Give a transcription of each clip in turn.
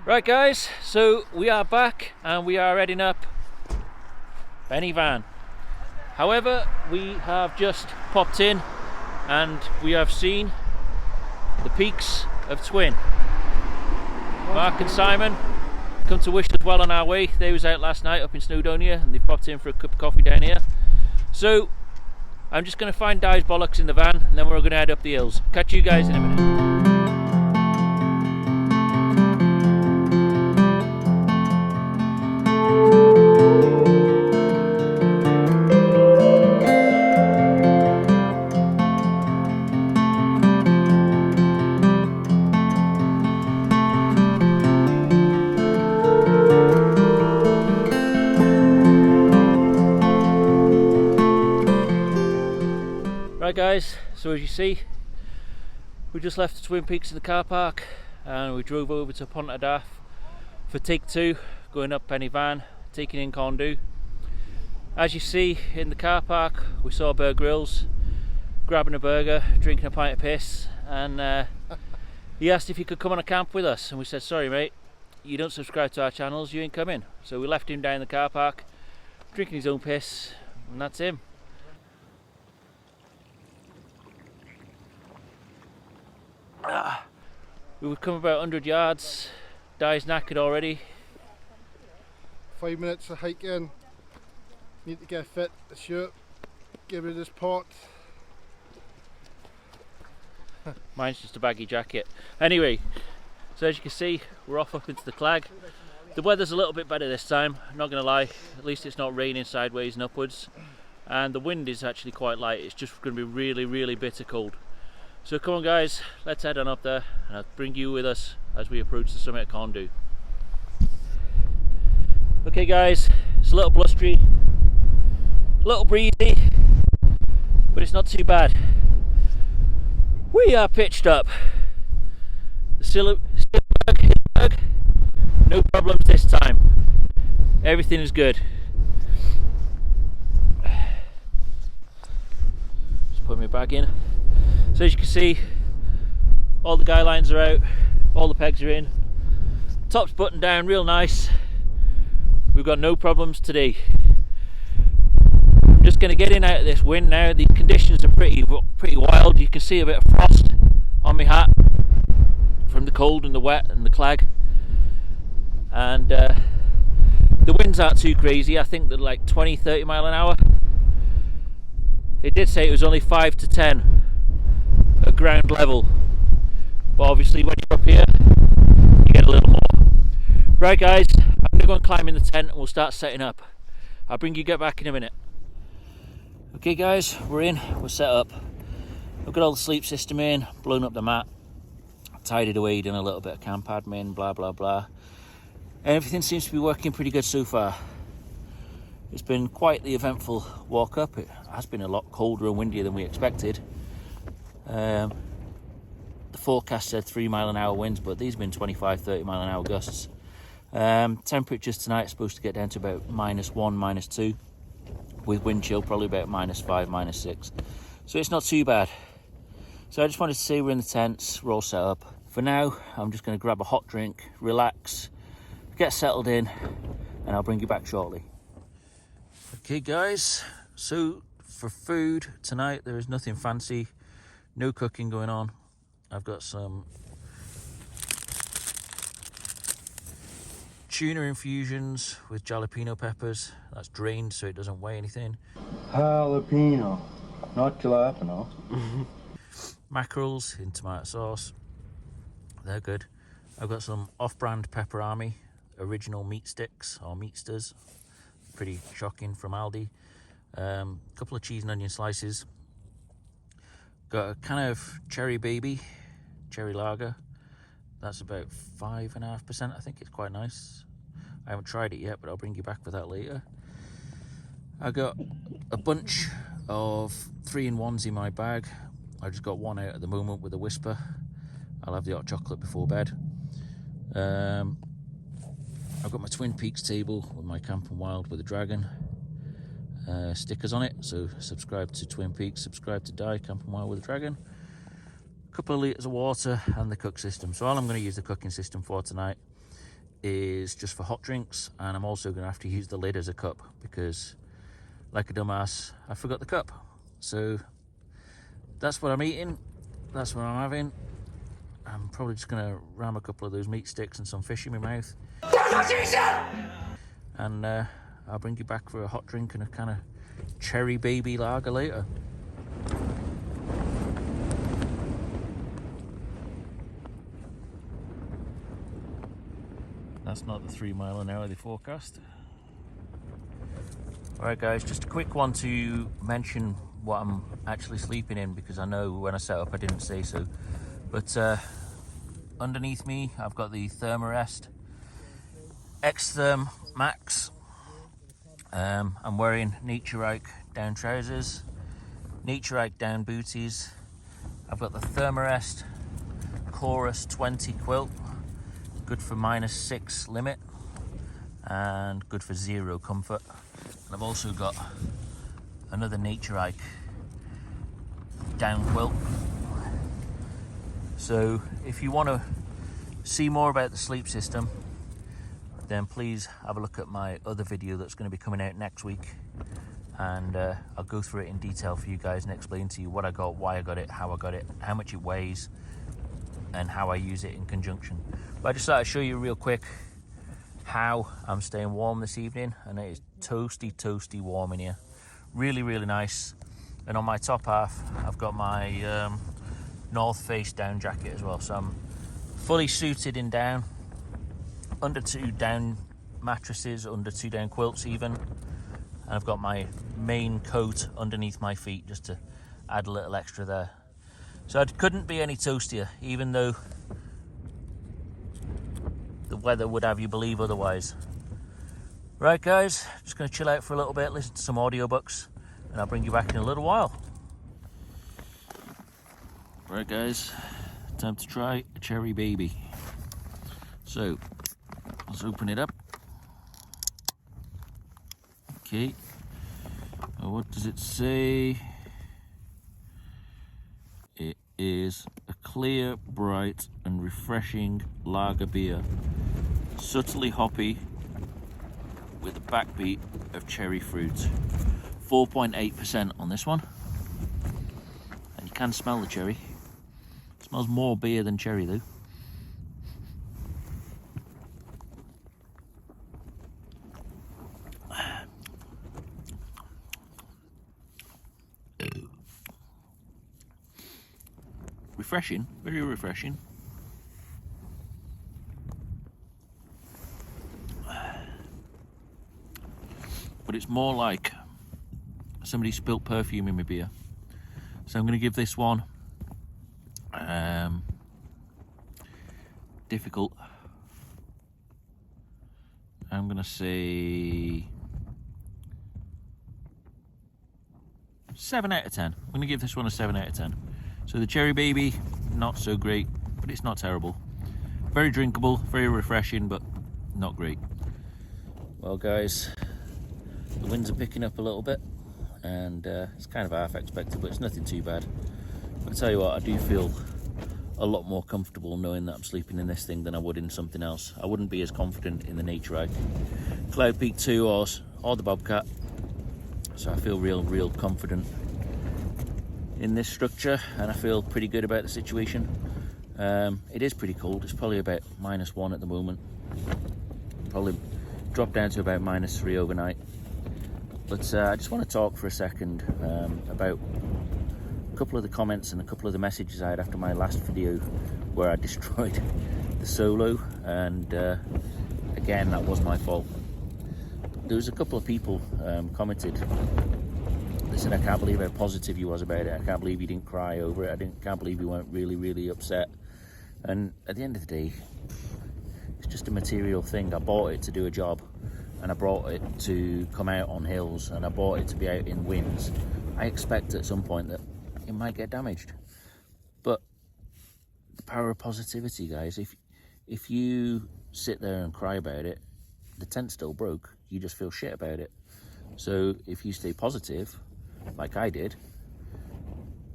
Right guys, so we are back and we are heading up Benny Van. However, we have just popped in and we have seen the peaks of Twin. Mark and Simon come to wish us well on our way. They was out last night up in Snowdonia and they popped in for a cup of coffee down here. So I'm just going to find Di's bollocks in the van and then we're going to head up the hills. Catch you guys in a minute. Right guys, so as you see, we just left the Twin Peaks in the car park and we drove over to Pontadaff for take 2, going up Benny Van, taking in Condu. As you see in the car park, we saw Bear Grylls grabbing a burger, drinking a pint of piss, and he asked if he could come on a camp with us, and we said, sorry mate, you don't subscribe to our channels, you ain't coming. So we left him down in the car park, drinking his own piss, and that's him. We've come about 100 yards. Di's knackered already. 5 minutes of hiking. Need to get fit, the shirt, get rid of this pot. Mine's just a baggy jacket. Anyway, so as you can see, we're off up into the Clag. The weather's a little bit better this time, not gonna lie. At least it's not raining sideways and upwards. And the wind is actually quite light. It's just gonna be really bitter cold. So come on guys, let's head on up there and I'll bring you with us as we approach the summit of Condu. Okay guys, it's a little blustery, a little breezy, but it's not too bad. We are pitched up. The Hillberg, no problems this time. Everything is good. Just put my bag in. So as you can see, all the guy lines are out, all the pegs are in, top's buttoned down real nice. We've got no problems today. I'm just going to get in out of this wind now. The conditions are pretty wild. You can see a bit of frost on my hat from the cold and the wet and the Clag. And the winds aren't too crazy. I think they're like 20-30 mile an hour. It did say it was only 5 to 10 at ground level, but obviously when you're up here you get a little more. Right guys, I'm going to go and climb in the tent and we'll start setting up. I'll bring you back in a minute. Okay guys, we're in, we're set up. I've got all the sleep system in, blown up the mat, tidied away, done a little bit of camp admin, blah blah blah. And everything seems to be working pretty good so far. It's been quite the eventful walk up. It has been a lot colder and windier than we expected. The forecast said 3 mile an hour winds, but these have been 25-30 mile an hour gusts. Temperatures tonight are supposed to get down to about -1, -2, with wind chill probably about -5, -6. So it's not too bad. So I just wanted to say we're in the tents, we're all set up. For now, I'm just going to grab a hot drink, relax, get settled in, and I'll bring you back shortly. Okay guys, so for food tonight there is nothing fancy. No cooking going on. I've got some tuna infusions with jalapeno peppers. That's drained so it doesn't weigh anything. Jalapeno, not jalapeno. Mackerels in tomato sauce. They're good. I've got some off-brand Pepperami original meat sticks or meat stirrs. Pretty shocking from Aldi. Couple of cheese and onion slices. Got a can of Cherry Baby, cherry lager. That's about 5.5%. I think it's quite nice. I haven't tried it yet, but I'll bring you back with that later. I got a bunch of 3-in-1s in my bag. I just got one out at the moment with a Whisper. I'll have the hot chocolate before bed. I've got my Twin Peaks table with my Camp and Wild with a dragon stickers on it. So subscribe to Twin Peaks, subscribe to Di, Camp and Wild with a dragon. A couple of litres of water and the cook system. So all I'm going to use the cooking system for tonight is just for hot drinks, and I'm also going to have to use the lid as a cup because, like a dumbass, I forgot the cup. So that's what I'm eating, that's what I'm having. I'm probably just going to ram a couple of those meat sticks and some fish in my mouth. And I'll bring you back for a hot drink and a kind of cherry baby lager later. That's not the 3 mile an hour they forecast. Alright guys, just a quick one to mention what I'm actually sleeping in, because I know when I set up I didn't say so. But underneath me I've got the Thermarest X-Therm Max. I'm wearing Natureike down trousers, Natureike down booties. I've got the Thermarest Chorus 20 quilt, good for -6 limit and good for 0 comfort. And I've also got another Natureike down quilt. So if you want to see more about the sleep system, then please have a look at my other video that's going to be coming out next week, and I'll go through it in detail for you guys and explain to you what I got, why I got it, how I got it, how much it weighs, and how I use it in conjunction. But I just thought I'd show you real quick how I'm staying warm this evening, and it is toasty warm in here. Really nice. And on my top half I've got my North Face down jacket as well, so I'm fully suited in down, under 2 down mattresses, under 2 down quilts even, and I've got my main coat underneath my feet just to add a little extra there. So it couldn't be any toastier, even though the weather would have you believe otherwise. Right guys, just going to chill out for a little bit, listen to some audiobooks, and I'll bring you back in a little while. Right guys, time to try a cherry baby. So let's open it up. Okay, what does it say? It is a clear, bright and refreshing lager beer, subtly hoppy with a backbeat of cherry fruit. 4.8% on this one, and you can smell the cherry. It smells more beer than cherry though. Refreshing, very refreshing. But it's more like somebody spilt perfume in my beer. So I'm going to give this one difficult. I'm going to say 7 out of 10. I'm going to give this one a 7 out of 10. So the cherry baby, not so great, but it's not terrible. Very drinkable, very refreshing, but not great. Well guys, the winds are picking up a little bit, and it's kind of half expected, but it's nothing too bad. I'll tell you what, I do feel a lot more comfortable knowing that I'm sleeping in this thing than I would in something else. I wouldn't be as confident in the Natureike Cloud Peak 2 or the Bobcat. So I feel real confident in this structure, and I feel pretty good about the situation. It is pretty cold. It's probably about -1 at the moment. Probably drop down to about -3 overnight. But I just want to talk for a second about a couple of the comments and a couple of the messages I had after my last video where I destroyed the Solo, and again, that was my fault. There was a couple of people commented. They said, I can't believe how positive you was about it. I can't believe you didn't cry over it. Can't believe you weren't really upset. And at the end of the day, it's just a material thing. I bought it to do a job, and I bought it to come out on hills, and I bought it to be out in winds. I expect at some point that it might get damaged. But the power of positivity, guys, if you sit there and cry about it, the tent's still broke. You just feel shit about it. So if you stay positive, like I did,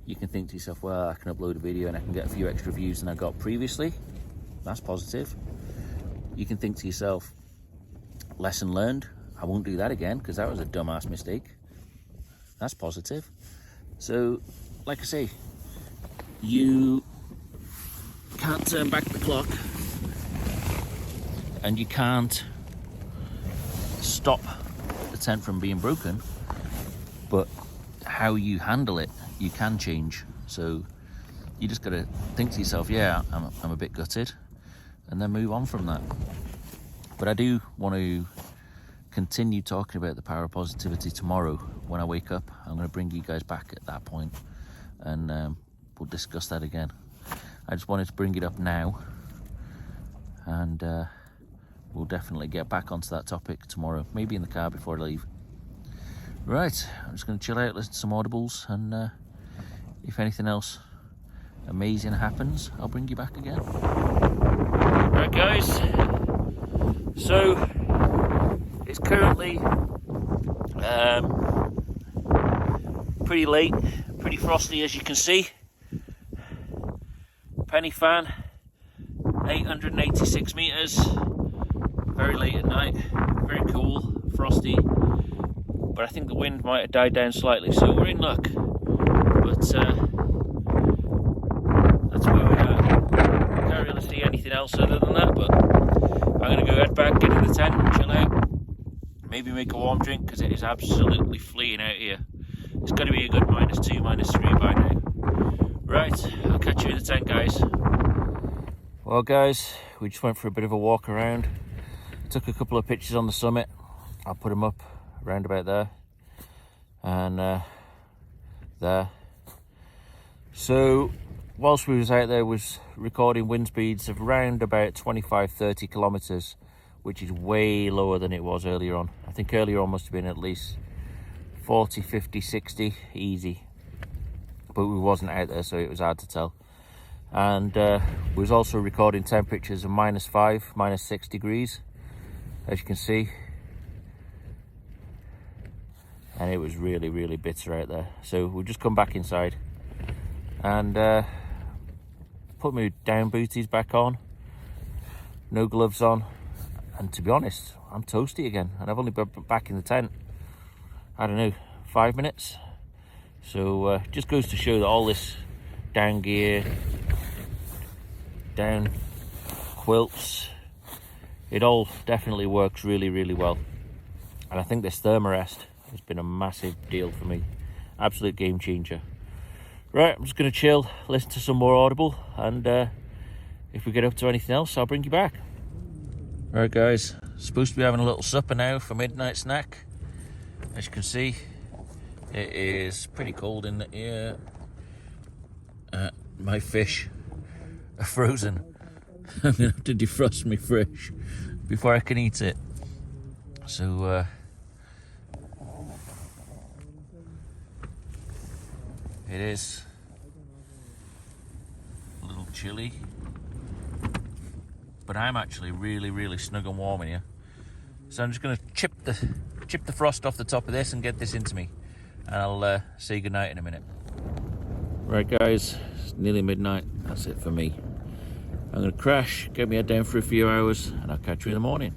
you can think to yourself, well, I can upload a video and I can get a few extra views than I got previously. That's positive. you can think to yourself, lesson learned, I won't do that again because that was a dumbass mistake. That's positive. So, like I say, you can't turn back the clock and you can't stop the tent from being broken, but how you handle it, you can change. So you just got to think to yourself, yeah, I'm a bit gutted, and then move on from that. But I do want to continue talking about the power of positivity tomorrow when I wake up. I'm going to bring you guys back at that point, and we'll discuss that again. I just wanted to bring it up now, and we'll definitely get back onto that topic tomorrow, maybe in the car before I leave. Right, I'm just going to chill out, listen to some audibles, and if anything else amazing happens, I'll bring you back again. Right guys, so it's currently pretty late, pretty frosty as you can see. Penny fan, 886 meters, very late at night, very cool, frosty, but I think the wind might have died down slightly, so we're in luck. But that's where we are. Can't really see anything else other than that, but I'm going to go head back, get in the tent, chill out, maybe make a warm drink because it is absolutely fleeing out here. It's going to be a good -2, -3 by now. Right, I'll catch you in the tent, guys. Well guys, we just went for a bit of a walk around, took a couple of pictures on the summit. I'll put them up around about there and there. So whilst we was out there, was recording wind speeds of around about 25-30 kilometers, which is way lower than it was earlier on. I think earlier on must have been at least 40, 50, 60 easy, but we wasn't out there, so it was hard to tell. And we was also recording temperatures of -5, -6 degrees, as you can see, and it was really, really bitter out there. So we'll just come back inside and put my down booties back on, no gloves on, and to be honest, I'm toasty again, and I've only been back in the tent, I don't know, 5 minutes. So just goes to show that all this down gear, down quilts, it all definitely works really, really well. And I think this thermarest has been a massive deal for me, absolute game changer. Right, I'm just going to chill, listen to some more Audible, and if we get up to anything else, I'll bring you back. Right guys, supposed to be having a little supper now for midnight snack. As you can see, it is pretty cold in here. My fish are frozen. I'm going to have to defrost my fish before I can eat it. So it is a little chilly, but I'm actually really, really snug and warm in here. So I'm just going to chip the frost off the top of this and get this into me, and I'll say goodnight in a minute. Right guys, it's nearly midnight. That's it for me. I'm going to crash, get my head down for a few hours, and I'll catch you in the morning.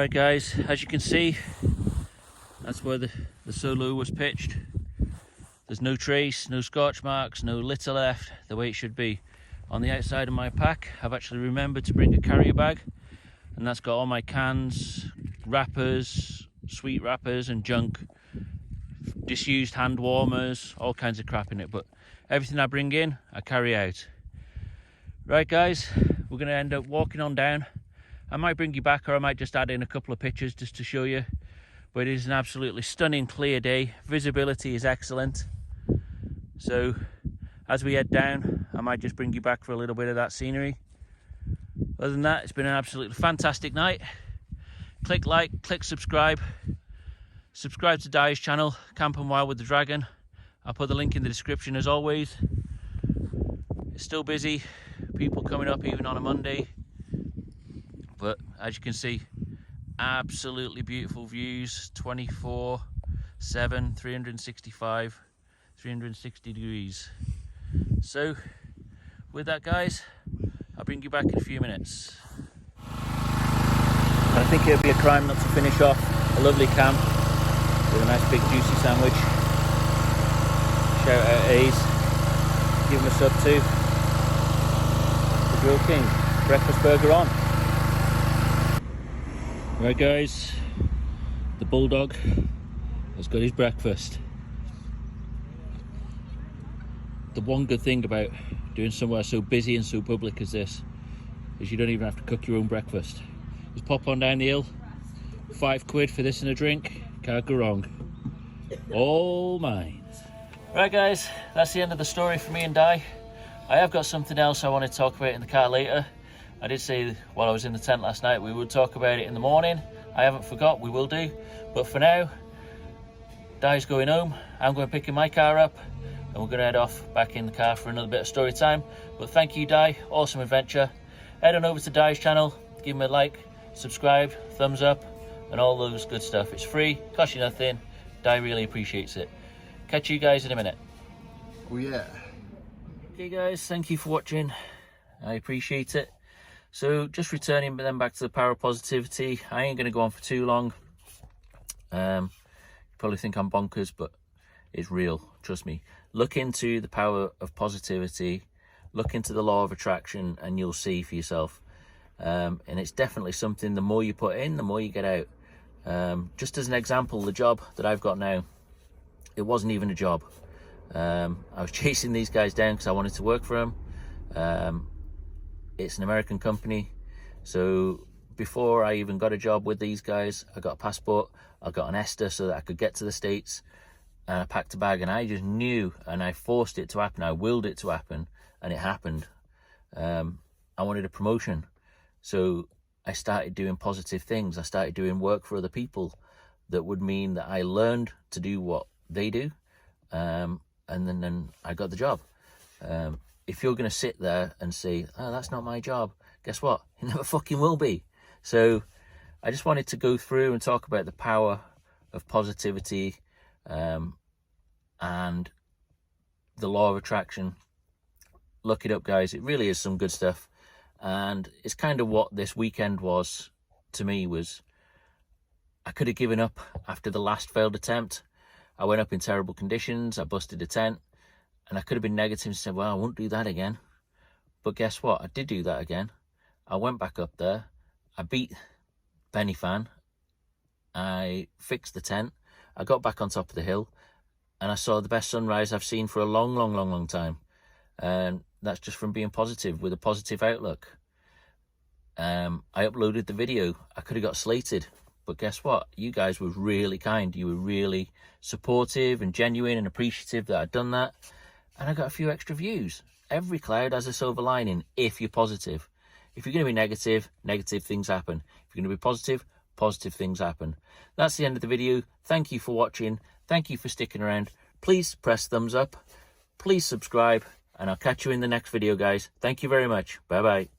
Right guys, as you can see, that's where the solo was pitched. There's no trace, no scorch marks, no litter left, the way it should be. On the outside of my pack, I've actually remembered to bring a carrier bag, and that's got all my cans, wrappers, sweet wrappers and junk, disused hand warmers, all kinds of crap in it, but everything I bring in, I carry out. Right guys, we're going to end up walking on down. I might bring you back, or I might just add in a couple of pictures just to show you, but it is an absolutely stunning clear day. Visibility is excellent. So as we head down, I might just bring you back for a little bit of that scenery. Other than that, it's been an absolutely fantastic night. Click like, click subscribe. Subscribe to Dai's channel, Camping Wild with the Dragon. I'll put the link in the description as always. It's still busy, people coming up even on a Monday. But as you can see, absolutely beautiful views, 24/7, 365, 360 degrees. So with that guys, I'll bring you back in a few minutes. I think it would be a crime not to finish off a lovely camp with a nice big juicy sandwich. Shout out A's, give him a sub too. The Grill King, breakfast burger on. Right guys, the Bulldog has got his breakfast. The one good thing about doing somewhere so busy and so public as this is you don't even have to cook your own breakfast. Just pop on down the hill, £5 for this and a drink, can't go wrong. All mine. Right guys, that's the end of the story for me and Dai. I have got something else I want to talk about in the car later. I did say while I was in the tent last night we would talk about it in the morning. I haven't forgot, we will do. But for now, Dai's going home, I'm going picking my car up, and we're going to head off back in the car for another bit of story time. But thank you Dai, awesome adventure. Head on over to Dai's channel, give him a like, subscribe, thumbs up, and all those good stuff. It's free, costs you nothing. Dai really appreciates it. Catch you guys in a minute. Oh yeah. Okay guys, thank you for watching. I appreciate it. So just returning then back to the power of positivity. I ain't going to go on for too long. You probably think I'm bonkers, but it's real, trust me. Look into the power of positivity, look into the law of attraction, and you'll see for yourself. And it's definitely something, the more you put in, the more you get out. Just as an example, the job that I've got now, it wasn't even a job. I was chasing these guys down because I wanted to work for them. It's an American company, so before I even got a job with these guys, I got a passport, I got an ESTA so that I could get to the States, and I packed a bag, and I just knew, and I forced it to happen, I willed it to happen, and it happened. I wanted a promotion, so I started doing positive things. I started doing work for other people that would mean that I learned to do what they do, and then I got the job. If you're going to sit there and say, oh, that's not my job, guess what? It never fucking will be. So I just wanted to go through and talk about the power of positivity and the law of attraction. Look it up, guys. It really is some good stuff. And it's kind of what this weekend was to me. Was I could have given up after the last failed attempt. I went up in terrible conditions. I busted a tent. And I could have been negative and said, well, I won't do that again. But guess what? I did do that again. I went back up there. I beat Benny Fan. I fixed the tent. I got back on top of the hill. And I saw the best sunrise I've seen for a long time. And that's just from being positive, with a positive outlook. I uploaded the video. I could have got slated. But guess what? You guys were really kind. You were really supportive and genuine and appreciative that I'd done that. And I got a few extra views. Every cloud has a silver lining if you're positive. If you're going to be negative, negative things happen. If you're going to be positive, positive things happen. That's the end of the video. Thank you for watching. Thank you for sticking around. Please press thumbs up. Please subscribe. And I'll catch you in the next video, guys. Thank you very much. Bye-bye.